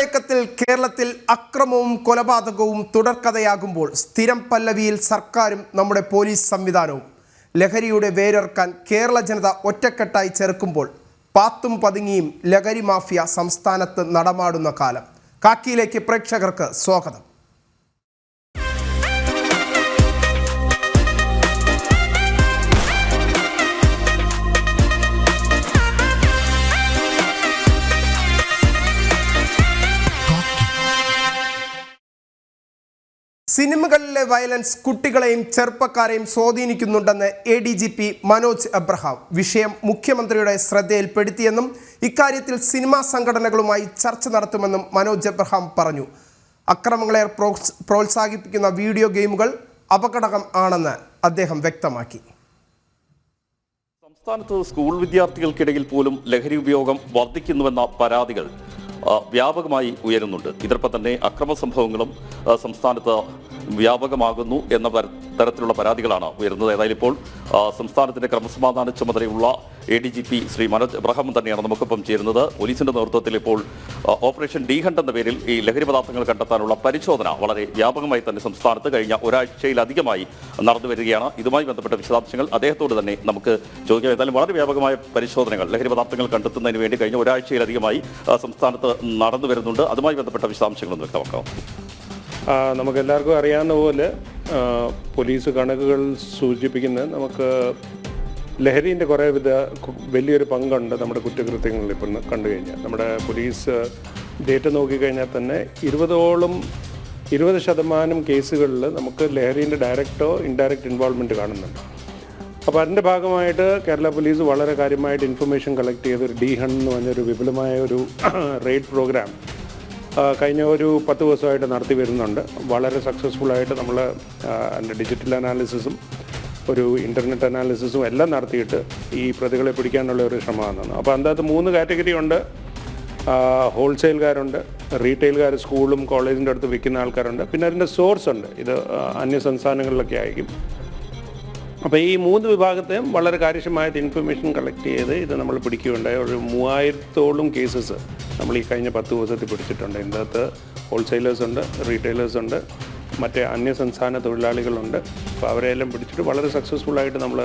കുതിരമയക്കത്തിൽ കേരളത്തിൽ അക്രമവും കൊലപാതകവും തുടർക്കഥയാകുമ്പോൾ സ്ഥിരം പല്ലവിയിൽ സർക്കാരും നമ്മുടെ പോലീസ് സംവിധാനവും ലഹരിയുടെ വേരർക്കാൻ കേരള ജനത ഒറ്റക്കെട്ടായി ചെറുക്കുമ്പോൾ പാത്തും പതുങ്ങിയും ലഹരി മാഫിയ സംസ്ഥാനത്ത് നടമാടുന്ന കാലം. കാക്കിയിലേക്ക് പ്രേക്ഷകർക്ക് സ്വാഗതം. സിനിമകളിലെ വയലൻസ് കുട്ടികളെയും ചെറുപ്പക്കാരെയും സ്വാധീനിക്കുന്നുണ്ടെന്ന് ADGP മനോജ് എബ്രഹാം വിഷയം മുഖ്യമന്ത്രിയുടെ ശ്രദ്ധയിൽപ്പെടുത്തിയെന്നും ഇക്കാര്യത്തിൽ സിനിമാ സംഘടനകളുമായി ചർച്ച നടത്തുമെന്നും മനോജ് എബ്രഹാം പറഞ്ഞു. അക്രമങ്ങളെ പ്രോത്സാഹിപ്പിക്കുന്ന വീഡിയോ ഗെയിമുകൾ അപകടകം ആണെന്ന് അദ്ദേഹം വ്യക്തമാക്കി. സംസ്ഥാനത്ത് സ്കൂൾ വിദ്യാർത്ഥികൾക്കിടയിൽ പോലും ലഹരി ഉപയോഗം വർദ്ധിക്കുന്നുവെന്ന പരാതികൾ വ്യാപകമായി ഉയരുന്നുണ്ട്. ഇതോടൊപ്പം തന്നെ അക്രമ സംഭവങ്ങളും സംസ്ഥാനത്ത് വ്യാപകമാകുന്നു എന്ന തരത്തിലുള്ള പരാതികളാണ് ഉയരുന്നത്. ഏതായാലും ഇപ്പോൾ സംസ്ഥാനത്തിന്റെ ക്രമസമാധാന ചുമതലയുള്ള ADGP ശ്രീ മനോജ് എബ്രഹാം തന്നെയാണ് നമുക്കൊപ്പം ചേരുന്നത്. പോലീസിന്റെ നേതൃത്വത്തിൽ ഇപ്പോൾ ഓപ്പറേഷൻ ഡി ഹണ്ട് എന്ന പേരിൽ ഈ ലഹരി പദാർത്ഥങ്ങൾ കണ്ടെത്താനുള്ള പരിശോധന വളരെ വ്യാപകമായി തന്നെ സംസ്ഥാനത്ത് കഴിഞ്ഞ ഒരാഴ്ചയിലധികമായി നടന്നു വരികയാണ്. ഇതുമായി ബന്ധപ്പെട്ട വിശദാംശങ്ങൾ അദ്ദേഹത്തോട് തന്നെ നമുക്ക് ചോദിക്കാം. ഏതായാലും വളരെ വ്യാപകമായ പരിശോധനകൾ ലഹരി പദാർത്ഥങ്ങൾ കണ്ടെത്തുന്നതിന് വേണ്ടി കഴിഞ്ഞ ഒരാഴ്ചയിലധികമായി സംസ്ഥാനത്ത് നടന്നു വരുന്നുണ്ട്. അതുമായി ബന്ധപ്പെട്ട വിശദാംശങ്ങളൊന്ന് വ്യക്തമാക്കാം. നമുക്കെല്ലാവർക്കും അറിയാവുന്ന പോലെ പോലീസ് കണക്കുകൾ സൂചിപ്പിക്കുന്നത് നമുക്ക് ലഹരിൻ്റെ കുറേ വലിയൊരു പങ്കുണ്ട് നമ്മുടെ കുറ്റകൃത്യങ്ങളിൽ ഇപ്പം കണ്ടു കഴിഞ്ഞാൽ. നമ്മുടെ പോലീസ് ഡേറ്റ നോക്കിക്കഴിഞ്ഞാൽ തന്നെ 20% കേസുകളിൽ നമുക്ക് ലഹരിൻ്റെ ഡയറക്റ്റോ ഇൻഡയറക്റ്റ് ഇൻവോൾവ്മെൻറ്റ് കാണുന്നുണ്ട്. അപ്പോൾ അതിൻ്റെ ഭാഗമായിട്ട് കേരള പോലീസ് വളരെ കാര്യമായിട്ട് ഇൻഫർമേഷൻ കളക്ട് ചെയ്ത് ഒരു ഡി ഹണ്ട് എന്ന് പറഞ്ഞൊരു വിപുലമായ ഒരു റെയ്ഡ് പ്രോഗ്രാം കഴിഞ്ഞ ഒരു 10 ദിവസമായിട്ട് നടത്തി വരുന്നുണ്ട്. വളരെ സക്സസ്ഫുള്ളായിട്ട് നമ്മൾ അതിൻ്റെ ഡിജിറ്റൽ അനാലിസിസും ഒരു ഇൻ്റർനെറ്റ് അനാലിസിസും എല്ലാം നടത്തിയിട്ട് ഈ പ്രതികളെ പിടിക്കാനുള്ള ഒരു ശ്രമമാണ്. അപ്പോൾ അതിനകത്ത് 3 കാറ്റഗറി ഉണ്ട്. ഹോൾസെയിൽകാരുണ്ട്, റീറ്റെയിൽകാർ, സ്കൂളും കോളേജിൻ്റെ അടുത്ത് വിൽക്കുന്ന ആൾക്കാരുണ്ട്, പിന്നെ അതിൻ്റെ സോഴ്സ് ഉണ്ട്. ഇത് അന്യ സംസ്ഥാനങ്ങളിലൊക്കെ ആയിരിക്കും. അപ്പോൾ ഈ 3 വിഭാഗത്തെയും വളരെ കാര്യക്ഷമമായിട്ട് ഇൻഫർമേഷൻ കളക്ട് ചെയ്ത് ഇത് നമ്മൾ പിടിക്കുകയുണ്ടായി. ഒരു 3000-ഓളം കേസസ് നമ്മൾ ഈ കഴിഞ്ഞ 10 ദിവസത്തിൽ പിടിച്ചിട്ടുണ്ട്. ഇതിനകത്ത് ഹോൾസെയിലേഴ്സ് ഉണ്ട്, റീറ്റെയിലേഴ്സ് ഉണ്ട്, മറ്റേ അന്യ സംസ്ഥാന തൊഴിലാളികളുണ്ട്. അപ്പോൾ അവരെല്ലാം പിടിച്ചിട്ട് വളരെ സക്സസ്ഫുള്ളായിട്ട് നമ്മൾ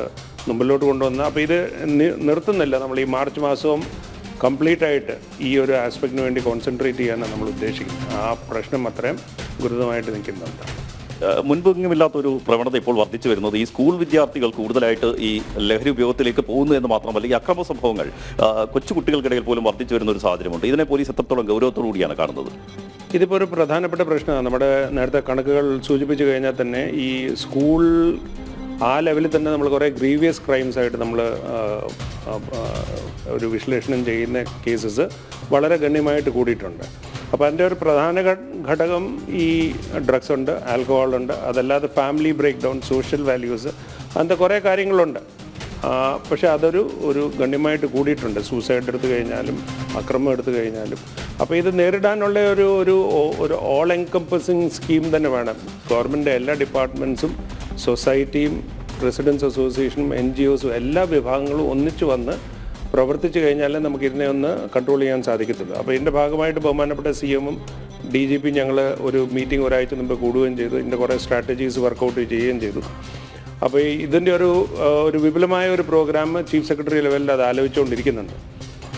മുമ്പിലോട്ട് കൊണ്ടുവന്ന. അപ്പോൾ ഇത് നിർത്തുന്നില്ല. നമ്മൾ ഈ മാർച്ച് മാസവും കംപ്ലീറ്റ് ആയിട്ട് ഈ ഒരു ആസ്പെക്റ്റിന് വേണ്ടി കോൺസെൻട്രേറ്റ് ചെയ്യാനാണ് നമ്മൾ ഉദ്ദേശിക്കുന്നത്. ആ പ്രശ്നം അത്രയും ഗുരുതരമായിട്ട് നിൽക്കുന്നുണ്ട്. മുൻപെങ്ങുമില്ലാത്തൊരു പ്രവണത ഇപ്പോൾ വർദ്ധിച്ചു വരുന്നത് ഈ സ്കൂൾ വിദ്യാർത്ഥികൾ കൂടുതലായിട്ട് ഈ ലഹരി ഉപയോഗത്തിലേക്ക് പോകുന്നു എന്ന് മാത്രമല്ല, ഈ അക്രമ സംഭവങ്ങൾ കൊച്ചുകുട്ടികൾക്കിടയിൽ പോലും വർദ്ധിച്ചു വരുന്ന ഒരു സാഹചര്യമുണ്ട്. ഇതിനെ പോലീസ് എത്രത്തോളം ഗൗരവത്തോടു കൂടിയാണ് കാണുന്നത്? ഇതിപ്പോൾ ഒരു പ്രധാനപ്പെട്ട പ്രശ്നമാണ്. നമ്മുടെ നേരത്തെ കണക്കുകൾ സൂചിപ്പിച്ചു കഴിഞ്ഞാൽ തന്നെ ഈ സ്കൂൾ ആ ലെവലിൽ തന്നെ നമ്മൾ കുറേ ഗ്രീവിയസ് ക്രൈംസ് ആയിട്ട് നമ്മൾ ഒരു വിശ്ലേഷണം ചെയ്യുന്ന കേസസ് വളരെ ഗണ്യമായിട്ട് കൂടിയിട്ടുണ്ട്. അപ്പോൾ അതിൻ്റെ ഒരു പ്രധാന ഘടകം ഈ ഡ്രഗ്സ് ഉണ്ട്, ആൽക്കഹോൾ ഉണ്ട്, അതല്ലാതെ family breakdown, social values, അങ്ങനത്തെ കുറേ കാര്യങ്ങളുണ്ട്. പക്ഷേ ഒരു ഗണ്യമായിട്ട് കൂടിയിട്ടുണ്ട്. സൂസൈഡ് എടുത്തു കഴിഞ്ഞാലും അക്രമം എടുത്തു കഴിഞ്ഞാലും. അപ്പോൾ ഇത് നേരിടാനുള്ള ഒരു ഓൾ എൻകംപസിങ് സ്കീം തന്നെ വേണം. ഗവൺമെൻറ് എല്ലാ ഡിപ്പാർട്ട്മെൻറ്റ്സും, സൊസൈറ്റിയും, റെസിഡൻസ് അസോസിയേഷനും, NGOസും എല്ലാ വിഭാഗങ്ങളും ഒന്നിച്ചു വന്ന് പ്രവർത്തിച്ചു കഴിഞ്ഞാലേ നമുക്ക് ഇതിനെ ഒന്ന് കൺട്രോൾ ചെയ്യാൻ സാധിക്കത്തുള്ളൂ. അപ്പോൾ ഇതിൻ്റെ ഭാഗമായിട്ട് ബഹുമാനപ്പെട്ട CMഉം DGP ഞങ്ങൾ ഒരു മീറ്റിംഗ് ഒരാഴ്ച മുമ്പ് കൂടുകയും ചെയ്തു. ഇതിൻ്റെ കുറേ സ്ട്രാറ്റജീസ് വർക്കൗട്ട് ചെയ്യുകയും ചെയ്തു. അപ്പോൾ ഇതിൻ്റെ ഒരു വിപുലമായ ഒരു പ്രോഗ്രാം ചീഫ് സെക്രട്ടറി ലെവലിൽ അത് ആലോചിച്ചുകൊണ്ടിരിക്കുന്നുണ്ട്.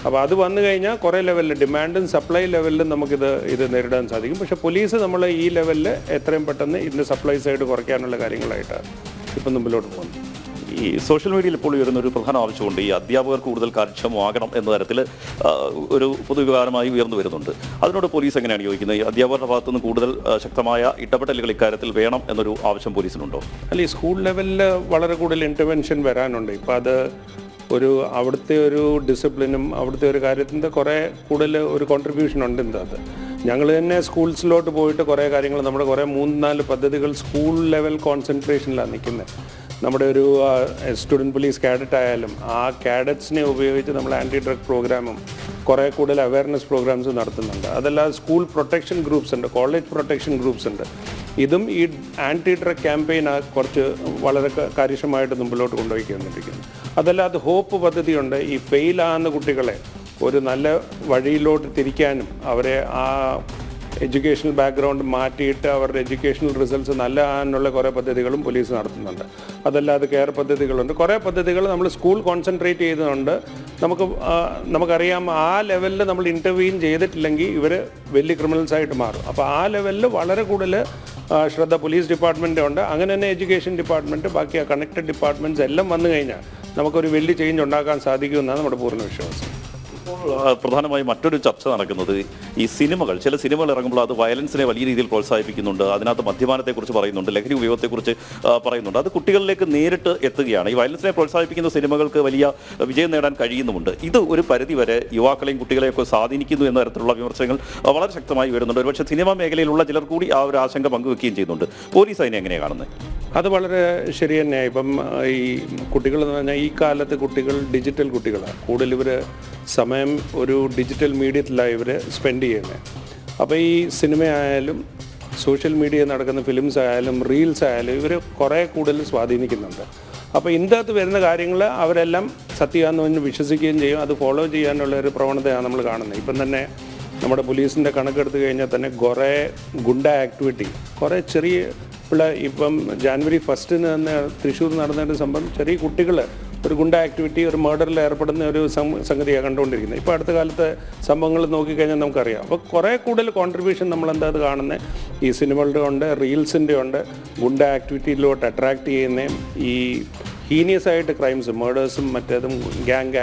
അപ്പോൾ അത് വന്നു കഴിഞ്ഞാൽ കുറേ ലെവലിൽ ഡിമാൻഡും സപ്ലൈ ലെവലിലും ഇത് നേരിടാൻ സാധിക്കും. പക്ഷേ പോലീസ് നമ്മൾ ഈ ലെവലിൽ എത്രയും പെട്ടെന്ന് ഇതിൻ്റെ സപ്ലൈ സൈഡ് കുറയ്ക്കാനുള്ള കാര്യങ്ങളായിട്ടാണ് ഇപ്പം മുമ്പിലോട്ട് പോകുന്നത്. ഈ സോഷ്യൽ മീഡിയയിൽ ഇപ്പോൾ ഉയരുന്ന ഒരു പ്രധാന ആവശ്യമുണ്ട്. ഈ അധ്യാപകർ കൂടുതൽ കാര്യക്ഷമമാകണം എന്ന തരത്തിൽ ഒരു പൊതുവികാരമായി ഉയർന്നു വരുന്നുണ്ട്. അതിനോട് പോലീസ് എങ്ങനെയാണ് യോജിക്കുന്നത്? ഈ അധ്യാപകരുടെ ഭാഗത്തുനിന്ന് കൂടുതൽ ശക്തമായ ഇടപെടലുകൾ ഇക്കാര്യത്തിൽ വേണം എന്നൊരു ആവശ്യം പോലീസിനുണ്ടോ? അല്ല, ഈ സ്കൂൾ ലെവലിൽ വളരെ കൂടുതൽ ഇൻ്റർവെൻഷൻ വരാനുണ്ട്. ഇപ്പോൾ അത് അവിടുത്തെ ഒരു ഡിസിപ്ലിനും അവിടുത്തെ ഒരു കാര്യത്തിൻ്റെ കുറേ കൂടുതൽ ഒരു കോൺട്രിബ്യൂഷൻ ഉണ്ട് ഇതിനകത്ത്. ഞങ്ങൾ തന്നെ സ്കൂൾസിലോട്ട് പോയിട്ട് കുറേ കാര്യങ്ങൾ നമ്മുടെ കുറേ 3-4 പദ്ധതികൾ സ്കൂൾ ലെവൽ കോൺസെൻട്രേഷനിലാണ് നിൽക്കുന്നത്. നമ്മുടെ ഒരു സ്റ്റുഡൻറ്റ് പോലീസ് കാഡറ്റ് ആയാലും ആ കാഡറ്റ്സിനെ ഉപയോഗിച്ച് നമ്മൾ ആൻറ്റി ഡ്രഗ് പ്രോഗ്രാമും കുറേ കൂടുതൽ അവയർനെസ് പ്രോഗ്രാംസ് നടത്തുന്നുണ്ട്. അതല്ലാതെ സ്കൂൾ പ്രൊട്ടക്ഷൻ ഗ്രൂപ്പ്സ് ഉണ്ട്, കോളേജ് പ്രൊട്ടക്ഷൻ ഗ്രൂപ്പ്സ് ഉണ്ട്. ഇതും ഈ ആൻറ്റി ഡ്രഗ് ക്യാമ്പയിൻ കുറച്ച് വളരെ കാര്യക്ഷമമായിട്ട് മുമ്പിലോട്ട് കൊണ്ടുപോയി വന്നിരിക്കുന്നു. അതല്ലാതെ ഹോപ്പ് പദ്ധതിയുണ്ട്. ഈ ഫെയിലാകുന്ന കുട്ടികളെ ഒരു നല്ല വഴിയിലോട്ട് തിരിക്കാനും അവരെ ആ എഡ്യൂക്കേഷണൽ ബാക്ക്ഗ്രൗണ്ട് മാറ്റിയിട്ട് അവരുടെ എഡ്യൂക്കേഷണൽ റിസൾട്ട്സ് നല്ലതാനുള്ള കുറേ പദ്ധതികളും പോലീസ് നടത്തുന്നുണ്ട്. അതല്ലാതെ കെയർ പദ്ധതികളുണ്ട്. കുറേ പദ്ധതികൾ നമ്മൾ സ്കൂൾ കോൺസെൻട്രേറ്റ് ചെയ്തുകൊണ്ട് നമുക്കറിയാം ആ ലെവലിൽ നമ്മൾ ഇൻ്റർവീൻ ചെയ്തിട്ടില്ലെങ്കിൽ ഇവർ വലിയ ക്രിമിനൽസ് ആയിട്ട് മാറും. അപ്പോൾ ആ ലെവലിൽ വളരെ കൂടുതൽ ശ്രദ്ധ പോലീസ് ഡിപ്പാർട്ട്മെൻറ്റ് ഉണ്ട്. അങ്ങനെ തന്നെ എഡ്യൂക്കേഷൻ ഡിപ്പാർട്ട്മെൻറ്റ്, ബാക്കി ആ കണക്റ്റഡ് ഡിപ്പാർട്ട്മെൻറ്റ്സ് എല്ലാം വന്നു കഴിഞ്ഞാൽ നമുക്കൊരു വലിയ ചേഞ്ച് ഉണ്ടാക്കാൻ സാധിക്കുമെന്നാണ് നമ്മുടെ പൂർണ്ണ വിശ്വാസം. ഇപ്പോൾ പ്രധാനമായും മറ്റൊരു ചർച്ച നടക്കുന്നത് ഈ സിനിമകൾ, ചില സിനിമകൾ ഇറങ്ങുമ്പോൾ അത് വയലൻസിനെ വലിയ രീതിയിൽ പ്രോത്സാഹിപ്പിക്കുന്നുണ്ട്. അതിനകത്ത് മദ്യപാനത്തെക്കുറിച്ച് പറയുന്നുണ്ട്, ലഹരി ഉപയോഗത്തെക്കുറിച്ച് പറയുന്നുണ്ട്. അത് കുട്ടികളിലേക്ക് നേരിട്ട് എത്തുകയാണ്. ഈ വയലൻസിനെ പ്രോത്സാഹിപ്പിക്കുന്ന സിനിമകൾക്ക് വലിയ വിജയം നേടാൻ കഴിയുന്നുമുണ്ട്. ഇത് ഒരു പരിധിവരെ യുവാക്കളെയും കുട്ടികളെയൊക്കെ സ്വാധീനിക്കുന്നു എന്ന തരത്തിലുള്ള വിമർശനങ്ങൾ വളരെ ശക്തമായി വരുന്നുണ്ട്. ഒരുപക്ഷെ സിനിമാ മേഖലയിലുള്ള ചിലർ കൂടി ആ ഒരു ആശങ്ക പങ്കുവെക്കുകയും ചെയ്യുന്നുണ്ട്. പോലീസ് അതിനെ എങ്ങനെയാണ് കാണുന്നത്? അത് വളരെ ശരി തന്നെയാണ്. ഇപ്പം ഈ കുട്ടികൾ എന്ന് പറഞ്ഞാൽ ഈ കാലത്ത് കുട്ടികൾ ഡിജിറ്റൽ കുട്ടികളാണ്. കൂടുതൽ ഇവർ സമയം ഒരു ഡിജിറ്റൽ മീഡിയത്തിലാണ് ഇവർ സ്പെൻഡ് ചെയ്യുന്നത്. അപ്പോൾ ഈ സിനിമയായാലും സോഷ്യൽ മീഡിയ നടക്കുന്ന ഫിലിംസ് ആയാലും റീൽസ് ആയാലും ഇവർ കുറേ കൂടുതൽ സ്വാധീനിക്കുന്നുണ്ട്. അപ്പോൾ ഇതിനകത്ത് വരുന്ന കാര്യങ്ങൾ അവരെല്ലാം സത്യമാണെന്ന് വിശ്വസിക്കുകയും ചെയ്യും. അത് ഫോളോ ചെയ്യാനുള്ള ഒരു പ്രവണതയാണ് നമ്മൾ കാണുന്നത്. ഇപ്പം തന്നെ നമ്മുടെ പോലീസിൻ്റെ കണക്കെടുത്ത് കഴിഞ്ഞാൽ തന്നെ കുറേ ഗുണ്ട ആക്ടിവിറ്റി, കുറേ ചെറിയ ഇപ്പം ജാനുവരി 1 തന്നെ തൃശ്ശൂർ നടന്നൊരു സംഭവം, ചെറിയ കുട്ടികൾ ഒരു ഗുണ്ട ആക്ടിവിറ്റി, ഒരു മർഡറിൽ ഏർപ്പെടുന്ന ഒരു സംഗതിയാണ് കണ്ടുകൊണ്ടിരിക്കുന്നത്. ഇപ്പോൾ അടുത്ത കാലത്തെ സംഭവങ്ങൾ നോക്കിക്കഴിഞ്ഞാൽ നമുക്കറിയാം. അപ്പോൾ കുറേ കൂടുതൽ കോൺട്രിബ്യൂഷൻ നമ്മളെന്താ അത് കാണുന്നത് ഈ സിനിമകളുടെ ഉണ്ട്, റീൽസിൻ്റെ ഉണ്ട്. ഗുണ്ട ആക്ടിവിറ്റിയിലോട്ട് അട്രാക്റ്റ് ചെയ്യുന്ന ഈ ഹീനിയസ് ആയിട്ട് ക്രൈംസ്, മേഡേഴ്സും മറ്റേതും ഗ്യാങ്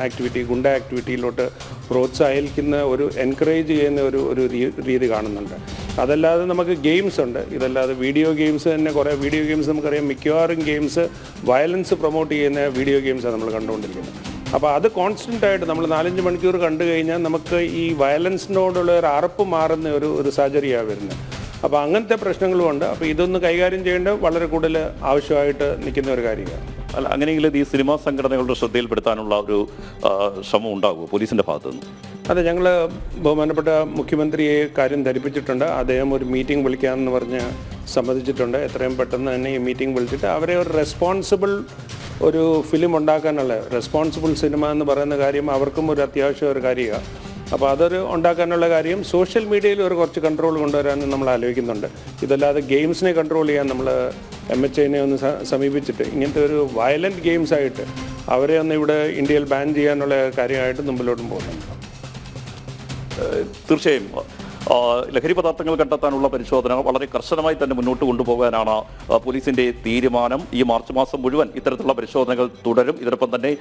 ആക്ടിവിറ്റി, ഗുണ്ട ആക്ടിവിറ്റിയിലോട്ട് പ്രോത്സാഹിക്കുന്ന ഒരു എൻകറേജ് ചെയ്യുന്ന ഒരു രീതി കാണുന്നുണ്ട്. അതല്ലാതെ നമുക്ക് ഗെയിംസ് ഉണ്ട്. ഇതല്ലാതെ വീഡിയോ ഗെയിംസ് തന്നെ കുറേ വീഡിയോ ഗെയിംസ് നമുക്കറിയാം. മിക്കവാറും ഗെയിംസ് വയലൻസ് പ്രൊമോട്ട് ചെയ്യുന്ന വീഡിയോ ഗെയിംസാണ് നമ്മൾ കണ്ടുകൊണ്ടിരിക്കുന്നത്. അപ്പോൾ അത് കോൺസ്റ്റൻ്റായിട്ട് നമ്മൾ 4-5 മണിക്കൂർ കണ്ടു കഴിഞ്ഞാൽ നമുക്ക് ഈ വയലൻസിനോടുള്ള ഒരു അറപ്പ് മാറുന്ന ഒരു സാഹചര്യമാണ് വരുന്നത്. അപ്പോൾ അങ്ങനത്തെ പ്രശ്നങ്ങളുമുണ്ട്. അപ്പോൾ ഇതൊന്ന് കൈകാര്യം ചെയ്യേണ്ടത് വളരെ കൂടുതൽ ആവശ്യമായിട്ട് നിൽക്കുന്ന ഒരു കാര്യമാണ്. അല്ല, അങ്ങനെയെങ്കിൽ ഈ സിനിമാ സംഘടനകളുടെ ശ്രദ്ധയിൽപ്പെടുത്താനുള്ള ഒരു ശ്രമം ഉണ്ടാകുമോ പോലീസിൻ്റെ ഭാഗത്തു നിന്ന്? അതെ, ഞങ്ങൾ ബഹുമാനപ്പെട്ട മുഖ്യമന്ത്രിയെ കാര്യം ധരിപ്പിച്ചിട്ടുണ്ട്. അദ്ദേഹം ഒരു മീറ്റിംഗ് വിളിക്കാമെന്ന് പറഞ്ഞ് സമ്മതിച്ചിട്ടുണ്ട്. എത്രയും പെട്ടെന്ന് തന്നെ ഈ മീറ്റിംഗ് വിളിച്ചിട്ട് അവരെ ഒരു റെസ്പോൺസിബിൾ ഒരു ഫിലിം ഉണ്ടാക്കാനുള്ള, റെസ്പോൺസിബിൾ സിനിമ എന്ന് പറയുന്ന കാര്യം അവർക്കും ഒരു അത്യാവശ്യം ഒരു കാര്യമാണ്. അപ്പോൾ അതൊരു ഉണ്ടാക്കാനുള്ള കാര്യം സോഷ്യൽ മീഡിയയിൽ ഒരു കുറച്ച് കൺട്രോൾ കൊണ്ടുവരാനും നമ്മൾ ആലോചിക്കുന്നുണ്ട്. ഇതല്ലാതെ ഗെയിംസിനെ കൺട്രോൾ ചെയ്യാൻ നമ്മൾ MHAനെ ഒന്ന് സമീപിച്ചിട്ട് ഇങ്ങനത്തെ ഒരു വയലൻറ്റ് ഗെയിംസ് ആയിട്ട് അവരെ ഒന്ന് ഇവിടെ ഇന്ത്യയിൽ ബാൻ ചെയ്യാനുള്ള കാര്യമായിട്ട് മുമ്പിലോട്ടും പോകുന്നുണ്ട്. തീർച്ചയായും ലഹരി പദാർത്ഥങ്ങൾ കണ്ടെത്താനുള്ള പരിശോധന വളരെ കർശനമായി തന്നെ മുന്നോട്ട് കൊണ്ടുപോകാനാണ് പോലീസിന്റെ തീരുമാനം. ഈ മാർച്ച് മാസം മുഴുവൻ ഇത്തരത്തിലുള്ള പരിശോധനകൾ തുടരും. ഇതിനൊപ്പം തന്നെ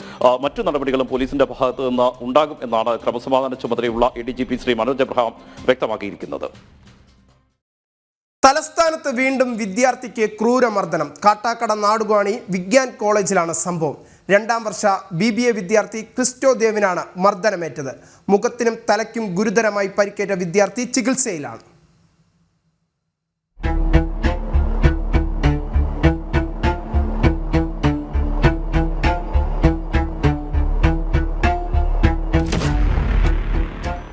മറ്റു നടപടികളും പോലീസിന്റെ ഭാഗത്തു നിന്ന് ഉണ്ടാകും എന്നാണ് ക്രമസമാധാന ചുമതലയുള്ള ADGP ശ്രീ മനോജ് എബ്രഹാം വ്യക്തമാക്കിയിരിക്കുന്നത്. തലസ്ഥാനത്ത് വീണ്ടും വിദ്യാർത്ഥിക്ക് ക്രൂരമർദ്ദനം. കാട്ടാക്കട നാടുകാണി വിഗ്യാൻ കോളേജിലാണ് സംഭവം. 2ാം വർഷ BBA വിദ്യാർത്ഥി ക്രിസ്റ്റോ ദേവിനാണ് മർദ്ദനമേറ്റത്. മുഖത്തിനും തലയ്ക്കും ഗുരുതരമായി പരിക്കേറ്റ വിദ്യാർത്ഥി ചികിത്സയിലാണ്.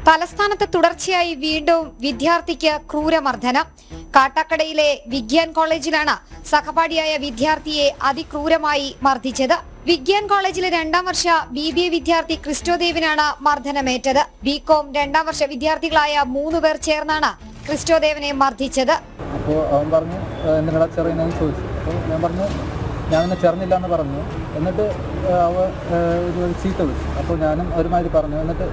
തലസ്ഥാനത്ത് തുടർച്ചയായി വീണ്ടും വിദ്യാർത്ഥിക്ക് ക്രൂരമർദ്ദനം. കാട്ടാക്കടയിലെ വിഗ്യാൻ കോളേജിലാണ് സഹപാഠിയായ വിദ്യാർത്ഥിയെ അതിക്രൂരമായി മർദ്ദിച്ചത്. വിഗ്യാൻ കോളേജിലെ 2ാം വർഷ BBA വിദ്യാർത്ഥി ക്രിസ്റ്റോ ദേവിനാണ് മർദ്ദനമേറ്റത്. BCom 2ാം വർഷ വിദ്യാർത്ഥികളായ 3 പേർ ചേർന്നാണ് ക്രിസ്റ്റോ ദേവിനെ മർദ്ദിച്ചത്. അപ്പോൾ അവൻ പറഞ്ഞു എന്തിനാ ചെറിയെന്ന് ചോദിച്ചു. അപ്പോൾ ഞാൻ പറഞ്ഞു ഞാനൊന്ന് ചെറിഞ്ഞില്ല എന്ന് പറഞ്ഞു. എന്നിട്ട് അവ ഒരു ചീത്ത വിളിച്ചു. അപ്പോൾ ഞാനും ഒരുമാതിരി പറഞ്ഞു. എന്നിട്ട്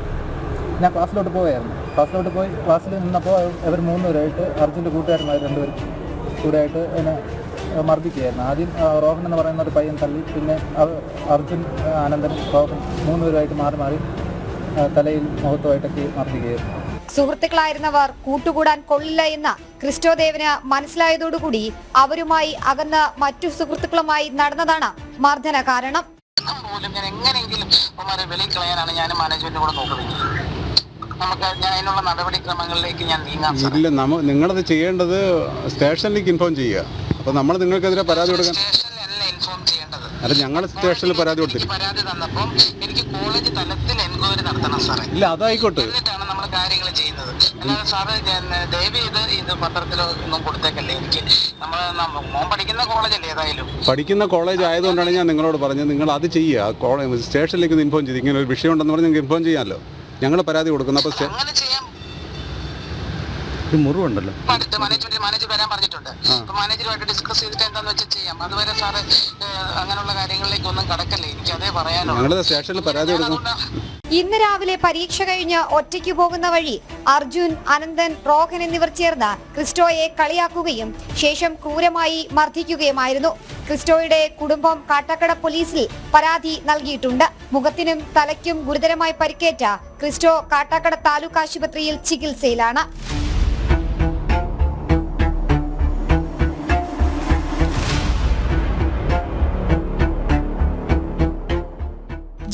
ഞാൻ ക്ലാസ്സിലോട്ട് പോയായിരുന്നു. ക്ലാസ്സിലോട്ട് പോയി ക്ലാസ്സിൽ നിന്നപ്പോൾ അവർ 3 പേരായിട്ട് അർജുൻ്റെ കൂട്ടുകാരന്മാർ 2 പേരും കൂടെയായിട്ട് എന്നെ മർദ്ദിക്കുകയായിരുന്നു. ആദ്യം റോഹൻ എന്ന് പറയുന്ന ഒരു പയ്യൻ തള്ളി, പിന്നെ അർജുൻ, ആനന്ദൻ, റോഹൻ 3 പേരുമായിട്ട് മാറി മാറി തലയിൽ മുഖത്തുമായിട്ടൊക്കെ മർദ്ദിക്കുകയായിരുന്നു. സുഹൃത്തുക്കളായിരുന്നവർ കൂട്ടുകൂടാൻ കൊള്ളില്ല എന്ന ക്രിസ്റ്റോ ദേവിന് മനസ്സിലായതോടുകൂടി അവരുമായി അകന്ന് മറ്റു സുഹൃത്തുക്കളുമായി നടന്നതാണ് മർദ്ദന കാരണം. ഞാൻ എങ്ങനെയെങ്കിലും വെളിയിൽ കളയാനാണ് ഞാൻ മാനേജ്മെന്റ് കൂടെ നോക്കുന്നത്. നമുക്ക് ഞാൻ അതിനുള്ള നടപടിക്രമങ്ങളിലേക്ക് ഞാൻ നീങ്ങാൻ ഇല്ല. നിങ്ങളത് ചെയ്യേണ്ടത് സ്റ്റേഷനിലേക്ക് ഇൻഫോം ചെയ്യുക. അപ്പോൾ നമ്മൾ നിങ്ങൾക്കെതിരെ പരാതി കൊടുക്കാൻ സ്റ്റേഷനിലല്ല ഇൻഫോം ചെയ്യേണ്ടത്. അല്ല, ഞങ്ങൾ സ്റ്റേഷനിൽ പരാതി കൊടുത്തില്ല. പരാതി തന്നപ്പോൾ എനിക്ക് കോളേജ് തലത്തിൽ എൻക്വയറി നടത്തണം സാറേ. ഇല്ല, അതായിക്കോട്ടെ. എന്നിട്ടാണ് നമ്മൾ കാര്യങ്ങൾ ചെയ്യുന്നത്. അല്ലാതെ സാറ് ദയവ് ഇത് പത്രത്തിലോ ഒന്നും കൊടുത്തേക്കല്ലേ. എനിക്ക് മോൻ പഠിക്കുന്ന കോളേജല്ലേ ഏതായാലും. പഠിക്കുന്ന കോളേജ് ആയതുകൊണ്ടാണ് ഞാൻ നിങ്ങളോട് പറഞ്ഞത് നിങ്ങൾ അത് ചെയ്യുക. സ്റ്റേഷനിലേക്ക് ഇൻഫോം ചെയ്ത് ഇങ്ങനെ ഒരു വിഷയം ഉണ്ടെന്ന് പറഞ്ഞ് നിങ്ങൾക്ക് ഇൻഫോം ചെയ്യാമല്ലോ. ഞങ്ങൾ പരാതി കൊടുക്കുന്നു. അപ്പോൾ അങ്ങനെ ചെയ്യാൻ മുറിവുണ്ടല്ലോ, അടുത്ത് മാനേജർ വരാൻ പറഞ്ഞിട്ടുണ്ട്. അപ്പൊ മാനേജറുമായിട്ട് ഡിസ്കസ് ചെയ്തിട്ട് എന്താന്ന് വെച്ചാൽ ചെയ്യാം. അതുവരെ സാറ് അങ്ങനെയുള്ള കാര്യങ്ങളിലേക്ക് ഒന്നും കടക്കല്ലേ, എനിക്ക് അതേ പറയാനുള്ളൂ. ഞങ്ങൾ സ്റ്റേഷനിൽ പരാതി കൊടുക്കും. ഇന്ന് രാവിലെ പരീക്ഷ കഴിഞ്ഞ് ഒറ്റയ്ക്ക് പോകുന്ന വഴി അർജുൻ, അനന്തൻ, റോഹൻ എന്നിവർ ചേർന്ന് ക്രിസ്റ്റോയെ കളിയാക്കുകയും ശേഷം ക്രൂരമായി മർദ്ദിക്കുകയുമായിരുന്നു. ക്രിസ്റ്റോയുടെ കുടുംബം കാട്ടാക്കട പോലീസിൽ പരാതി നൽകിയിട്ടുണ്ട്. മുഖത്തിനും തലയ്ക്കും ഗുരുതരമായി പരിക്കേറ്റ ക്രിസ്റ്റോ കാട്ടാക്കട താലൂക്ക് ആശുപത്രിയിൽ ചികിത്സയിലാണ്.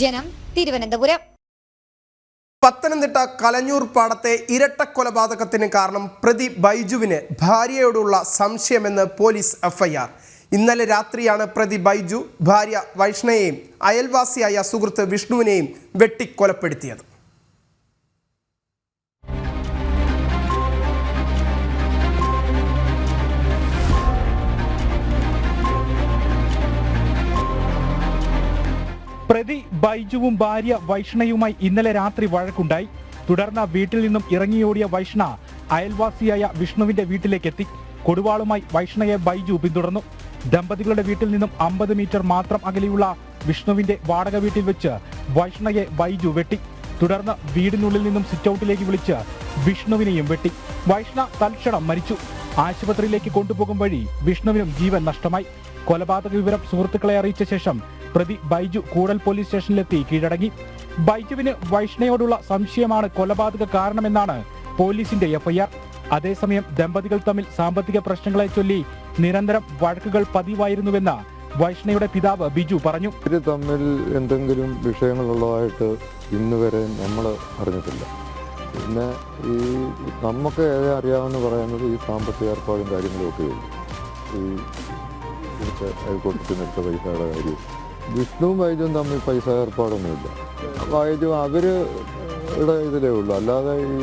ജനം, തിരുവനന്തപുരം. പത്തനംതിട്ട കലഞ്ഞൂർ പാടത്തെ ഇരട്ടക്കൊലപാതകത്തിന് കാരണം പ്രതി ബൈജുവിന് ഭാര്യയോടുള്ള സംശയമെന്ന് പോലീസ് എഫ്ഐആർ. ഇന്നലെ രാത്രിയാണ് പ്രതി ബൈജു ഭാര്യ വൈഷ്ണയെയും അയൽവാസിയായ സുഹൃത്ത് വിഷ്ണുവിനെയും വെട്ടിക്കൊലപ്പെടുത്തിയത്. പ്രതി ബൈജുവും ഭാര്യ വൈഷ്ണയുമായി ഇന്നലെ രാത്രി വഴക്കുണ്ടായി. തുടർന്ന് വീട്ടിൽ നിന്നും ഇറങ്ങിയോടിയ വൈഷ്ണ അയൽവാസിയായ വിഷ്ണുവിന്റെ വീട്ടിലേക്കെത്തി. കൊടുവാളുമായി വൈഷ്ണയെ ബൈജു പിന്തുടർന്നു. ദമ്പതികളുടെ വീട്ടിൽ നിന്നും 50 മീറ്റർ മാത്രം അകലെയുള്ള വിഷ്ണുവിന്റെ വാടക വീട്ടിൽ വെച്ച് വൈഷ്ണയെ ബൈജു വെട്ടി. തുടർന്ന് വീടിനുള്ളിൽ നിന്നും സിറ്റൌട്ടിലേക്ക് വിളിച്ച് വിഷ്ണുവിനെയും വെട്ടി. വൈഷ്ണ തൽക്ഷണം മരിച്ചു. ആശുപത്രിയിലേക്ക് കൊണ്ടുപോകും വഴി വിഷ്ണുവിനും ജീവൻ നഷ്ടമായി. കൊലപാതക വിവരം സുഹൃത്തുക്കളെ അറിയിച്ച ശേഷം പ്രതി ബൈജു കൂടൽ പോലീസ് സ്റ്റേഷനിലെത്തി കീഴടങ്ങി. ബൈജുവിന് വൈഷ്ണയോടുള്ള സംശയമാണ് കൊലപാതക കാരണമെന്നാണ് പോലീസിന്റെ എഫ്ഐആർ. അതേസമയം ദമ്പതികൾ തമ്മിൽ സാമ്പത്തിക പ്രശ്നങ്ങളെ ചൊല്ലി നിരന്തരം വഴക്കുകൾ പതിവായിരുന്നുവെന്ന് വൈഷ്ണയുടെ പിതാവ് ബിജു പറഞ്ഞു. ഇവര് തമ്മിൽ എന്തെങ്കിലും വിഷയങ്ങളുള്ളതായിട്ട് ഇന്ന് വരെ നമ്മൾ അറിഞ്ഞിട്ടില്ല. പിന്നെ ഈ നമുക്ക് ഏറെ അറിയാമെന്ന് പറയുന്നത് ഈ സാമ്പത്തിക ഏർപ്പാടും കാര്യങ്ങളൊക്കെ ഉള്ളൂ. ഈ കൊടുത്തിനെടുത്ത പൈസയുടെ കാര്യം വിഷ്ണുവും ബൈജുവും തമ്മിൽ പൈസ ഏർപ്പാടൊന്നുമില്ല. ബൈജു അവരുടെ ഇതിലേ ഉള്ളൂ, അല്ലാതെ ഈ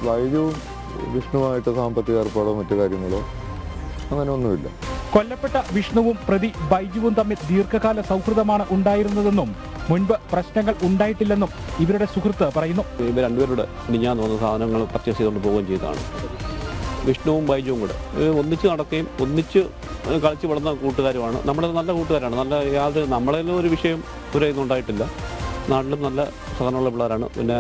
ബൈജുവും വിഷ്ണുവായിട്ട് സാമ്പത്തിക ഏർപ്പാടോ മറ്റു കാര്യങ്ങളോ അങ്ങനെ ഒന്നുമില്ല. കൊല്ലപ്പെട്ട വിഷ്ണുവും പ്രതി ബൈജുവും തമ്മിൽ ദീർഘകാല സൗഹൃദമാണ് ഉണ്ടായിരുന്നതെന്നും മുൻപ് പ്രശ്നങ്ങൾ ഉണ്ടായിട്ടില്ലെന്നും ഇവരുടെ സുഹൃത്ത് പറയുന്നു. ഇവർ രണ്ടുപേരുടെ മിനിഞ്ഞാന്ന് വന്ന സാധനങ്ങൾ പർച്ചേസ് ചെയ്തുകൊണ്ട് പോവുകയും ചെയ്തതാണ്. വിഷ്ണുവും ബൈജുവും കൂടെ ഒന്നിച്ച് നടക്കുകയും ഒന്നിച്ച് കളിച്ച് വിടുന്ന കൂട്ടുകാരുമാണ്. നമ്മുടെ നല്ല കൂട്ടുകാരാണ്. നല്ല യാതൊരു നമ്മളതിലും ഒരു വിഷയം ഇവരൊന്നും ഉണ്ടായിട്ടില്ല. നാട്ടിലും നല്ല സഹനമുള്ള പിള്ളേരാണ്. പിന്നെ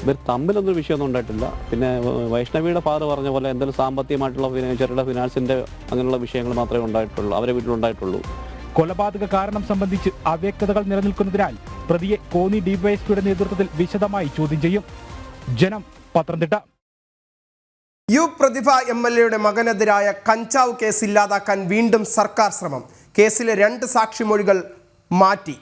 ഇവർ തമ്മിലൊന്നും വിഷയമൊന്നും ഉണ്ടായിട്ടില്ല. പിന്നെ വൈഷ്ണവിയുടെ ഫാദർ പറഞ്ഞ പോലെ എന്തെങ്കിലും സാമ്പത്തികമായിട്ടുള്ള ചെറുകിട ഫിനാൻസിൻ്റെ അങ്ങനെയുള്ള വിഷയങ്ങൾ മാത്രമേ ഉണ്ടായിട്ടുള്ളൂ, അവരെ വീട്ടിലുണ്ടായിട്ടുള്ളൂ. കൊലപാതക കാരണം സംബന്ധിച്ച് അവ്യക്തതകൾ നിലനിൽക്കുന്നതിനാൽ പ്രതിയെ കോന്നി ഡിവൈഎസ്പിയുടെ നേതൃത്വത്തിൽ വിശദമായി ചോദ്യം ചെയ്യും. ജനം, പത്തനംതിട്ട. പ്രതിഭ MLAയുടെ മകനെതിരായ കഞ്ചാവ് കേസ് ഇല്ലാതാക്കാൻ വീണ്ടും സർക്കാർ ശ്രമം. കേസിലെ 2 സാക്ഷിമൊഴികൾ മാറ്റി.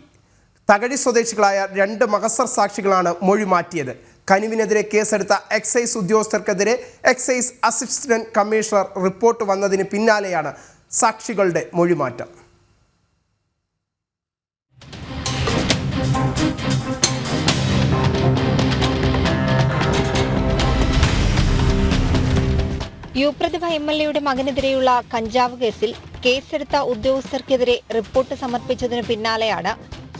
തകഴി സ്വദേശികളായ 2 മഹസർ സാക്ഷികളാണ് മൊഴി മാറ്റിയത്. കനിവിനെതിരെ കേസെടുത്ത എക്സൈസ് ഉദ്യോഗസ്ഥർക്കെതിരെ എക്സൈസ് അസിസ്റ്റന്റ് കമ്മീഷണർ റിപ്പോർട്ട് വന്നതിന് പിന്നാലെയാണ് സാക്ഷികളുടെ മൊഴിമാറ്റം. പ്രതിഭ MLAയുടെ മകനെതിരെയുള്ള കഞ്ചാവ് കേസിൽ കേസെടുത്ത ഉദ്യോഗസ്ഥർക്കെതിരെ റിപ്പോർട്ട് സമർപ്പിച്ചതിനു പിന്നാലെയാണ്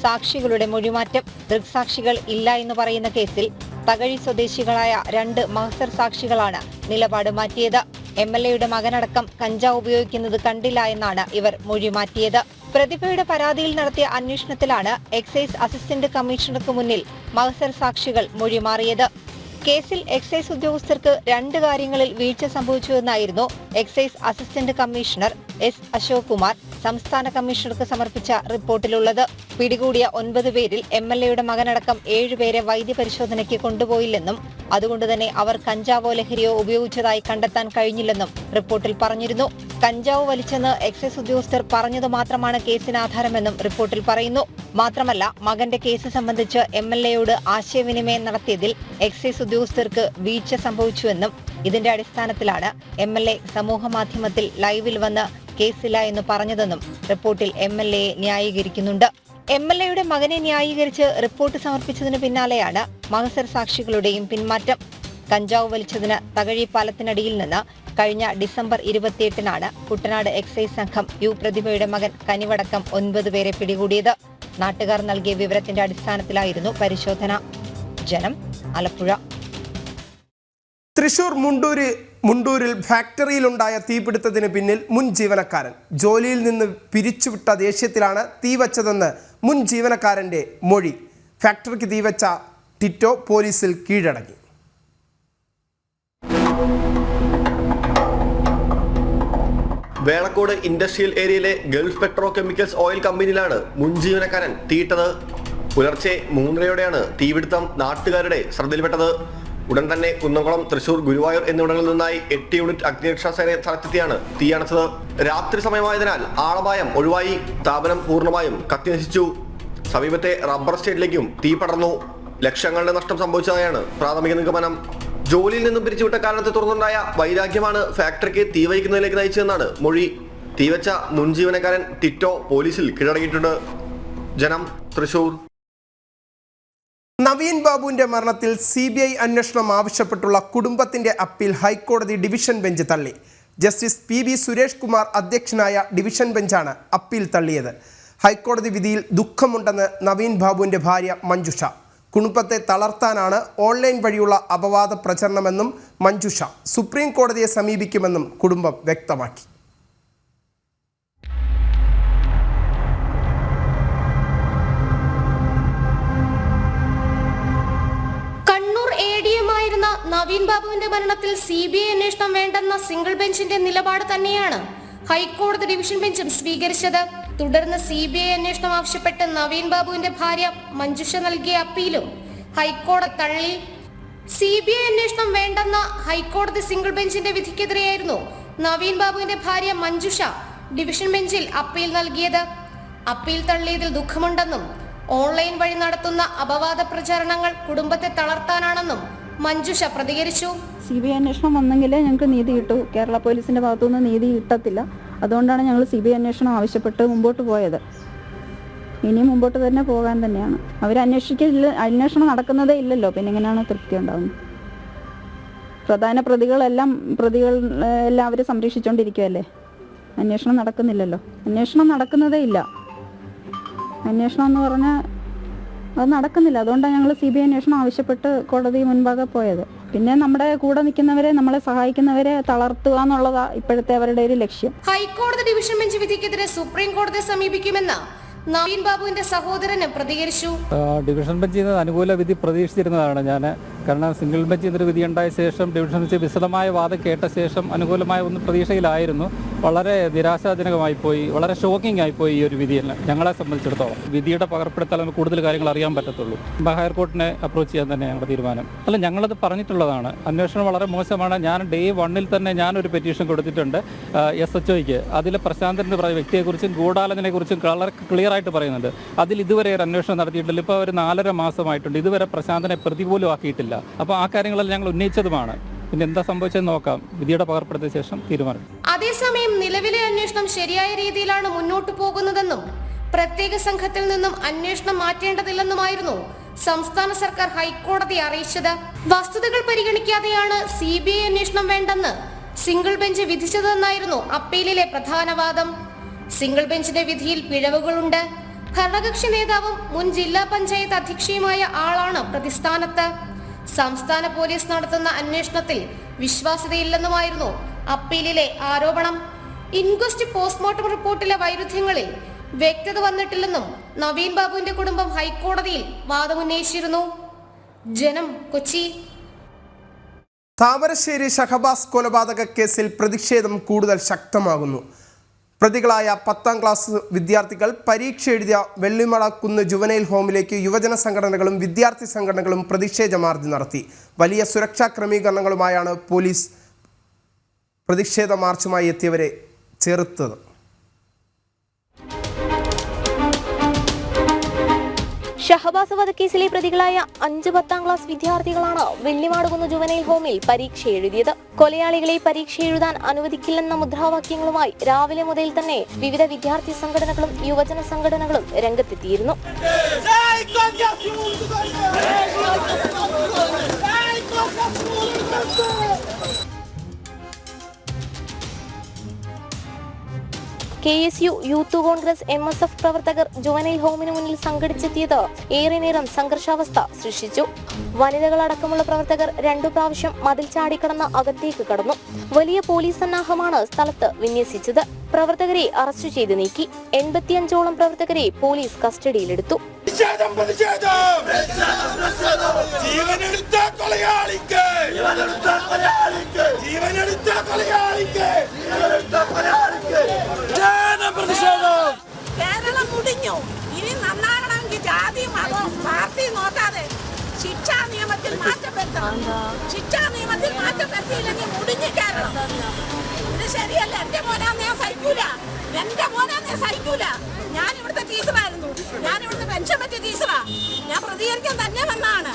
സാക്ഷികളുടെ മൊഴിമാറ്റം. ദൃക്സാക്ഷികൾ ഇല്ല എന്ന് പറയുന്ന കേസിൽ തകഴി സ്വദേശികളായ 2 മഹസർ സാക്ഷികളാണ് നിലപാട് മാറ്റിയത്. MLAയുടെ മകനടക്കം കഞ്ചാവ് ഉപയോഗിക്കുന്നത് കണ്ടില്ല എന്നാണ് ഇവർ മൊഴി മാറ്റിയത്. പ്രതിഭയുടെ പരാതിയിൽ നടത്തിയ അന്വേഷണത്തിലാണ് എക്സൈസ് അസിസ്റ്റന്റ് കമ്മീഷണർക്ക് മുന്നിൽ മഹസർ സാക്ഷികൾ മൊഴി മാറിയത്. കേസിൽ എക്സൈസ് ഉദ്യോഗസ്ഥർക്ക് 2 കാര്യങ്ങളിൽ വീഴ്ച സംഭവിച്ചുവെന്നായിരുന്നു excise assistant commissioner S. Ashok Kumar സംസ്ഥാന കമ്മീഷണർക്ക് സമർപ്പിച്ച റിപ്പോർട്ടിലുള്ളത്. പിടികൂടിയ 9 പേരിൽ MLAയുടെ മകനടക്കം 7 പേരെ വൈദ്യപരിശോധനയ്ക്ക് കൊണ്ടുപോയില്ലെന്നും അതുകൊണ്ട് തന്നെ അവർ കഞ്ചാവോ ലഹരിയോ ഉപയോഗിച്ചതായി കണ്ടെത്താൻ കഴിഞ്ഞില്ലെന്നും റിപ്പോർട്ടിൽ പറഞ്ഞിരുന്നു. കഞ്ചാവ് വലിച്ചെന്ന് എക്സൈസ് ഉദ്യോഗസ്ഥർ പറഞ്ഞത് മാത്രമാണ് കേസിന് ആധാരമെന്നും റിപ്പോർട്ടിൽ പറയുന്നു. മാത്രമല്ല, മകന്റെ കേസ് സംബന്ധിച്ച് MLAയോട് ആശയവിനിമയം നടത്തിയതിൽ എക്സൈസ് ഉദ്യോഗസ്ഥർക്ക് വീഴ്ച സംഭവിച്ചുവെന്നും ഇതിന്റെ അടിസ്ഥാനത്തിലാണ് MLA സമൂഹമാധ്യമത്തിൽ ലൈവിൽ വന്ന് കേസില്ല എന്ന് പറഞ്ഞതെന്നും റിപ്പോർട്ടിൽ MLAയെ ന്യായീകരിക്കുന്നുണ്ട്. MLAയുടെ മകനെ ന്യായീകരിച്ച് റിപ്പോർട്ട് സമർപ്പിച്ചതിന് പിന്നാലെയാണ് മഹസർ സാക്ഷികളുടെയും പിന്മാറ്റം. കഞ്ചാവ് വലിച്ചതിന് തകഴി പാലത്തിനടിയിൽ നിന്ന് കഴിഞ്ഞ ഡിസംബർ 28-നാണ് കുട്ടനാട് എക്സൈസ് സംഘം പ്രതിഭയുടെ മകൻ കനിവടക്കം 9 പേരെ പിടികൂടിയത്. നാട്ടുകാർ നൽകിയ വിവരത്തിന്റെ അടിസ്ഥാനത്തിലായിരുന്നു പരിശോധന. ജനം, ആലപ്പുഴ. തൃശൂർ മുണ്ടൂരിൽ ഫാക്ടറിയിലുണ്ടായ തീപിടുത്തത്തിന് പിന്നിൽ മുൻ ജീവനക്കാരൻ. ജോലിയിൽ നിന്ന് പിരിച്ചുവിട്ട ദേഷ്യത്തിലാണ് തീവച്ചതെന്ന് മുൻ ജീവനക്കാരൻ്റെ മൊഴി. ഫാക്ടറിക്ക് തീവച്ച ടിറ്റോ പോലീസിൽ കീഴടങ്ങി. വേളക്കോട് ഇൻഡസ്ട്രിയൽ ഏരിയയിലെ ഗൾഫ് പെട്രോ കെമിക്കൽസ് ഓയിൽ കമ്പനിയിലാണ് മുൻ ജീവനക്കാരൻ തീയിട്ടത്. പുലർച്ചെ 3:30യോടെയാണ് തീപിടുത്തം നാട്ടുകാരുടെ ശ്രദ്ധയിൽപ്പെട്ടത്. ഉടൻ തന്നെ കുന്നംകുളം, തൃശൂർ, ഗുരുവായൂർ എന്നിവിടങ്ങളിൽ നിന്നായി 8 യൂണിറ്റ് അഗ്നിരക്ഷാ സേന സ്ഥലത്തെത്തിയാണ് തീയണച്ചത്. രാത്രി സമയമായതിനാൽ ആളപായം ഒഴിവായി. സ്ഥാപനം പൂർണ്ണമായും കത്തിനശിച്ചു. സമീപത്തെ റബ്ബർ എസ്റ്റേറ്റിലേക്കും തീ പടർന്നു. ലക്ഷങ്ങളുടെ നഷ്ടം സംഭവിച്ചതായാണ് പ്രാഥമിക നിഗമനം. ജോലിയിൽ നിന്നും പിരിച്ചുവിട്ട കാരണത്തെ തുടർന്നുണ്ടായ വൈരാഗ്യമാണ് ഫാക്ടറിക്ക് തീവയ്ക്കുന്നതിലേക്ക് നയിച്ചതെന്നാണ് മൊഴി. തീവച്ച മുൻ ജീവനക്കാരൻ ടിറ്റോ പോലീസിൽ കീഴടങ്ങിയിട്ടുണ്ട്. ജനം, തൃശൂർ. നവീൻ ബാബുവിന്റെ മരണത്തിൽ CBI അന്വേഷണം ആവശ്യപ്പെട്ടുള്ള കുടുംബത്തിന്റെ അപ്പീൽ ഹൈക്കോടതി ഡിവിഷൻ ബെഞ്ച് തള്ളി. ജസ്റ്റിസ് PB സുരേഷ് കുമാർ അധ്യക്ഷനായ ഡിവിഷൻ ബെഞ്ചാണ് അപ്പീൽ തള്ളിയത്. ഹൈക്കോടതി വിധിയിൽ ദുഃഖമുണ്ടെന്ന് നവീൻ ബാബുവിന്റെ ഭാര്യ മഞ്ജുഷ. കുടുംബത്തെ തളർത്താനാണ് ഓൺലൈൻ വഴിയുള്ള അപവാദ പ്രചരണമെന്നും മഞ്ജുഷ സുപ്രീം കോടതിയെ സമീപിക്കുമെന്നും കുടുംബം വ്യക്തമാക്കി. കണ്ണൂർ ADM ആയിരുന്ന നവീൻ ബാബുവിന്റെ മരണത്തിൽ CBI അന്വേഷണം വേണ്ടെന്ന സിംഗിൾ ബെഞ്ചിന്റെ നിലപാട് തന്നെയാണ് ഹൈക്കോടതി ഡിവിഷൻ ബെഞ്ചും സ്വീകരിച്ചത്. തുടർന്ന് CBI അന്വേഷണം ആവശ്യപ്പെട്ട് നവീൻ ബാബുവിന്റെ ഭാര്യ മഞ്ജുഷ നൽകിയ അപ്പീലും ഹൈക്കോടതി തള്ളി. CBI അന്വേഷണം വേണ്ടെന്ന ഹൈക്കോടതി സിംഗിൾ ബെഞ്ചിന്റെ വിധിക്കെതിരെയായിരുന്നു നവീൻ ബാബുവിന്റെ ഭാര്യ മഞ്ജുഷ ഡിവിഷൻ ബെഞ്ചിൽ അപ്പീൽ നൽകിയത്. അപ്പീൽ തള്ളിയതിൽ ദുഃഖമുണ്ടെന്നും ഓൺലൈൻ വഴി നടത്തുന്ന അപവാദ പ്രചാരണങ്ങൾ കുടുംബത്തെ തളർത്താനാണെന്നും മഞ്ജുഷ പ്രതികരിച്ചു. CBI അന്വേഷണം വന്നെങ്കിലേ ഞങ്ങൾക്ക് നീതി കിട്ടൂ. കേരള പോലീസിന്റെ ഭാഗത്തുനിന്ന് നീതി കിട്ടത്തില്ല. അതുകൊണ്ടാണ് ഞങ്ങൾ CBI അന്വേഷണം ആവശ്യപ്പെട്ട് മുമ്പോട്ട് പോയത്. ഇനി മുമ്പോട്ട് തന്നെ പോകാൻ തന്നെയാണ്. അന്വേഷണം നടക്കുന്നതേ ഇല്ലല്ലോ, പിന്നെ എങ്ങനെയാണ് തൃപ്തി ഉണ്ടാകുന്നത്? പ്രധാന പ്രതികളെല്ലാം അവർ സംരക്ഷിച്ചുകൊണ്ടിരിക്കുകയല്ലേ. അന്വേഷണം നടക്കുന്നില്ലല്ലോ. അന്വേഷണം നടക്കുന്നതേ ഇല്ല. അന്വേഷണം എന്ന് പറഞ്ഞാൽ അത് നടക്കുന്നില്ല. അതുകൊണ്ടാണ് ഞങ്ങൾ CBI അന്വേഷണം ആവശ്യപ്പെട്ട് കോടതി മുൻപാകെ പോയത്. പിന്നെ നമ്മുടെ കൂടെ നിൽക്കുന്നവരെ, നമ്മളെ സഹായിക്കുന്നവരെ തളർത്തുക എന്നുള്ളതാ ഇപ്പോഴത്തെ അവരുടെ ഒരു ലക്ഷ്യം. ഹൈക്കോടതി ഡിവിഷൻ ബെഞ്ച് വിധിക്കെതിരെ സുപ്രീം കോടതിയെ സമീപിക്കുമെന്ന് നവീൻ ബാബുവിന്റെ സഹോദരന് പ്രതികരിച്ചു. ഡിവിഷൻ ബെഞ്ചിൽ നിന്ന് അനുകൂല വിധി പ്രതീക്ഷിച്ചിരുന്നതാണ് ഞാൻ. കാരണം സിംഗിൾ ബെഞ്ചിൽ നിന്നൊരു വിധി ഉണ്ടായ ശേഷം ഡിവിഷൻ ബെഞ്ച് വിശദമായ വാദം കേട്ട ശേഷം അനുകൂലമായ ഒന്ന് പ്രതീക്ഷയിലായിരുന്നു. വളരെ നിരാശാജനകമായി പോയി, വളരെ ഷോക്കിംഗ് ആയിപ്പോയി ഈ ഒരു വിധിയെല്ലാം ഞങ്ങളെ സംബന്ധിച്ചിടത്തോളം. വിധിയുടെ പകർപ്പെടുത്താൽ നമുക്ക് കൂടുതൽ കാര്യങ്ങൾ അറിയാൻ പറ്റത്തുള്ളൂ. ഹയർകോർട്ടിനെ അപ്രോച്ച് ചെയ്യാൻ തന്നെ ഞങ്ങളുടെ തീരുമാനം. അല്ല, ഞങ്ങളത് പറഞ്ഞിട്ടുള്ളതാണ്. അന്വേഷണം വളരെ മോശമാണ്. ഞാൻ Day 1 തന്നെ ഞാനൊരു പെറ്റീഷൻ കൊടുത്തിട്ടുണ്ട് SHOയ്ക്ക്. അതിൽ പ്രശാന്തൻ എന്ന് പറയുന്ന വ്യക്തിയെക്കുറിച്ചും ഗൂഢാലോചനയെക്കുറിച്ചും വളരെ ക്ലിയർ ആയിട്ട് പറയുന്നുണ്ട്. അതിൽ ഇതുവരെ ഒരു അന്വേഷണം നടത്തിയിട്ടില്ല. ഇപ്പോൾ ഒരു 4.5 മാസമായിട്ടുണ്ട്. ഇതുവരെ പ്രശാന്തനെ പ്രതി പോലും ആക്കിയിട്ടില്ല. അപ്പോൾ ആ കാര്യങ്ങളെല്ലാം ഞങ്ങൾ ഉന്നയിച്ചതുമാണ്. പിന്നെ എന്താ സംഭവിച്ചതെന്ന് നോക്കാം. വിധിയുടെ പകർപ്പെടുത്തിയ ശേഷം തീരുമാനം. അതേസമയം നിലവിലെ അന്വേഷണം ശരിയായ രീതിയിലാണ് മുന്നോട്ടു പോകുന്നതെന്നും പ്രത്യേക സംഘത്തിൽ നിന്നും അന്വേഷണം മാറ്റേണ്ടതില്ലെന്നുമായിരുന്നു സംസ്ഥാന സർക്കാർ ഹൈക്കോടതിയെ അറിയിച്ചത്. വസ്തുതകൾ പരിഗണിക്കാതെയാണ് CBI അന്വേഷണം വേണ്ടെന്ന് സിംഗിൾ ബെഞ്ച് വിധിച്ചതെന്നായിരുന്നു അപ്പീലിലെ പ്രധാന വാദം. സിംഗിൾ ബെഞ്ചിന്റെ വിധിയിൽ പിഴവുകളുണ്ട്. ഭരണകക്ഷി നേതാവും മുൻ ജില്ലാ പഞ്ചായത്ത് അധ്യക്ഷയുമായ ആളാണ് പ്രതിസ്ഥാനത്ത്. സംസ്ഥാന പോലീസ് നടത്തുന്ന അന്വേഷണത്തിൽ വിശ്വാസ്യതയില്ലെന്നുമായിരുന്നു അപ്പീലിലെ ആരോപണം. ഇൻക്വസ്റ്റ് പോസ്റ്റ്മോർട്ടം റിപ്പോർട്ടിലെ വൈരുദ്ധ്യങ്ങളിൽ വ്യക്തത വന്നിട്ടില്ലെന്നും നവീൻ ബാബുവിന്റെ കുടുംബം ഹൈക്കോടതിയിൽ വാദമുന്നയിച്ചിരുന്നു. ജനം, കൊച്ചി. താമരശ്ശേരി ഷഹബാസ് കൊലപാതക കേസിൽ പ്രതിഷേധം കൂടുതൽ ശക്തമാകുന്നു. പ്രതികളായ 10ാം ക്ലാസ് വിദ്യാർത്ഥികൾ പരീക്ഷ എഴുതിയ വെള്ളിമളക്കുന്ന് ജുവനൈൽ ഹോമിലേക്ക് യുവജന സംഘടനകളും വിദ്യാർത്ഥി സംഘടനകളും പ്രതിഷേധ മാർച്ച് നടത്തി. വലിയ സുരക്ഷാ ക്രമീകരണങ്ങളുമായാണ് പോലീസ് പ്രതിഷേധ മാർച്ചുമായി എത്തിയവരെ ചെറുത്തത്. ഷഹബാസ് വധക്കേസിലെ പ്രതികളായ 5 10ാം ക്ലാസ് വിദ്യാർത്ഥികളാണ് വെള്ളിമാടുകുന്ന് ജുവനൈൽ ഹോമിൽ പരീക്ഷ എഴുതിയത്. കൊലയാളികളെ പരീക്ഷ എഴുതാൻ അനുവദിക്കില്ലെന്ന മുദ്രാവാക്യങ്ങളുമായി രാവിലെ മുതൽ തന്നെ വിവിധ വിദ്യാർത്ഥി സംഘടനകളും യുവജന സംഘടനകളും രംഗത്തെത്തിയിരുന്നു. KSU, യൂത്ത് കോൺഗ്രസ്, MSF പ്രവർത്തകർ ജുവനൈൽ ഹോമിന് മുന്നിൽ സംഘടിച്ചെത്തിയത് ഏറെ നേരം സംഘർഷാവസ്ഥ സൃഷ്ടിച്ചു. വനിതകളടക്കമുള്ള പ്രവർത്തകർ 2 പ്രാവശ്യം മതിൽ ചാടിക്കടന്ന് അകത്തേക്ക് കടന്നു. വലിയ പോലീസ് സന്നാഹമാണ് സ്ഥലത്ത് വിന്യസിച്ചത്. പ്രവർത്തകരെ അറസ്റ്റ് ചെയ്ത് നീക്കി. 85ഓളം പ്രവർത്തകരെ പോലീസ് കസ്റ്റഡിയിലെടുത്തു. കേരളം മുടിഞ്ഞു. ഇനി നന്നാകണമെങ്കിൽ ജാതി മതം പാർട്ടി നോക്കാതെ ശിക്ഷാ നിയമത്തിൽ മാറ്റം വരുത്തണം. ശിക്ഷാ നിയമത്തിൽ മാറ്റം വരുത്തിയില്ലെങ്കിൽ മുടിഞ്ഞു കേരളം. ഇത് ശരിയല്ല. എന്റെ മോനാന്ന് ഞാൻ സഹിക്കൂല. എന്റെ മോനാന്ന് ഞാൻ സഹിക്കൂല. ഞാൻ ഇവിടുത്തെ ടീച്ചറായിരുന്നു. ഞാൻ ഇവിടുത്തെ പെൻഷൻ പറ്റിയ ടീച്ചറാ. ഞാൻ പ്രതികരിക്കാൻ തന്നെ വന്നാണ്.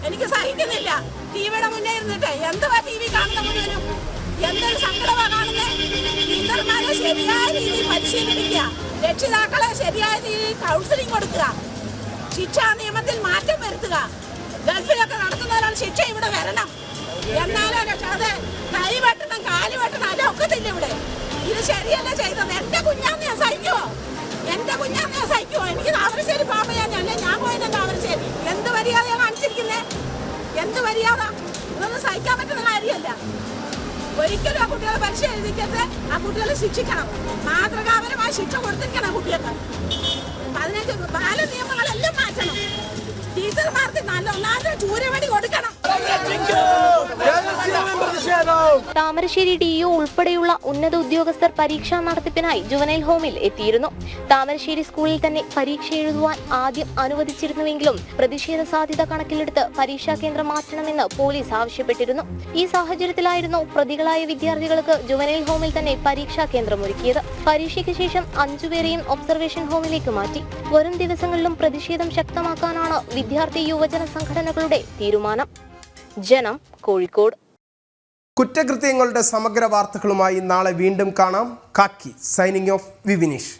എനിക്ക് സഹിക്കുന്നില്ല. ടിവിയുടെ മുന്നേ ഇരുന്നിട്ട് എന്തുവാ TV കാണുന്ന മുഴുവനും എന്തൊരു സങ്കടമാ കാണുന്നത്. ടീച്ചർമാരെ ശരിയായ രീതിയിൽ പരിശീലിപ്പിക്കുക, രക്ഷിതാക്കളെ ശരിയായ രീതിയിൽ കൗൺസിലിംഗ് കൊടുക്കുക, ശിക്ഷാ നിയമത്തിൽ മാറ്റം വരുത്തുക. ഗൾഫിലൊക്കെ നടത്തുന്നവരാണ് ശിക്ഷ ഇവിടെ വരണം. എന്നാലും അത് കൈ വെട്ടണം, കാല് വെട്ടണം, അതൊക്കത്തില്ല ഇവിടെ. ഇത് ശരിയല്ല ചെയ്തത്. എന്റെ കുഞ്ഞാന്ന് ഞാൻ സഹിക്കുവോ? എന്റെ കുഞ്ഞാന്ന് ഞാൻ സഹിക്കുവോ? എനിക്ക് താമരശ്ശേരി പാമ്പയാഞ്ഞല്ലേ ഞാൻ പോയത്. താമരശ്ശേരി എന്ത് മര്യാദയാണ് കാണിച്ചിരിക്കുന്നേ? എന്ത് മര്യാദ? ഇതൊന്നും സഹിക്കാൻ പറ്റുന്ന കാര്യമല്ല. ഒരിക്കലും ആ കുട്ടികളെ പരീക്ഷ എഴുതിക്കരുത്. ആ കുട്ടികളെ ശിക്ഷിക്കണം. മാതൃകാപരമായ ശിക്ഷ കൊടുത്തിരിക്കണം ആ കുട്ടികൾക്ക്. 15 ബാല നിയമങ്ങളെല്ലാം മാറ്റണം. ടീച്ചർമാർക്ക് നല്ല ഒന്നാമത്തെ ചൂരവടി കൊടുക്കണം. താമരശ്ശേരി DO ഉൾപ്പെടെയുള്ള ഉന്നത ഉദ്യോഗസ്ഥർ പരീക്ഷാ നടത്തിപ്പിനായി ജുവനൈൽ ഹോമിൽ എത്തിയിരുന്നു. താമരശ്ശേരി സ്കൂളിൽ തന്നെ പരീക്ഷ എഴുതുവാൻ ആദ്യം അനുവദിച്ചിരുന്നുവെങ്കിലും പ്രതിഷേധ സാധ്യത കണക്കിലെടുത്ത് പരീക്ഷാ കേന്ദ്രം മാറ്റണമെന്ന് പോലീസ് ആവശ്യപ്പെട്ടിരുന്നു. ഈ സാഹചര്യത്തിലായിരുന്നു പ്രതികളായ വിദ്യാർത്ഥികൾക്ക് ജുവനൈൽ ഹോമിൽ തന്നെ പരീക്ഷാ കേന്ദ്രം ഒരുക്കിയത്. പരീക്ഷയ്ക്ക് ശേഷം 5 പേരെയും ഒബ്സർവേഷൻ ഹോമിലേക്ക് മാറ്റി. വരും ദിവസങ്ങളിലും പ്രതിഷേധം ശക്തമാക്കാനാണ് വിദ്യാർത്ഥി യുവജന സംഘടനകളുടെ തീരുമാനം. ജനം, കോഴിക്കോട്. കുറ്റകൃത്യങ്ങളുടെ സമഗ്ര വാർത്തകളുമായി നാളെ വീണ്ടും കാണാം. കാക്കി സൈനിങ് ഓഫ് വിവിനീഷ്.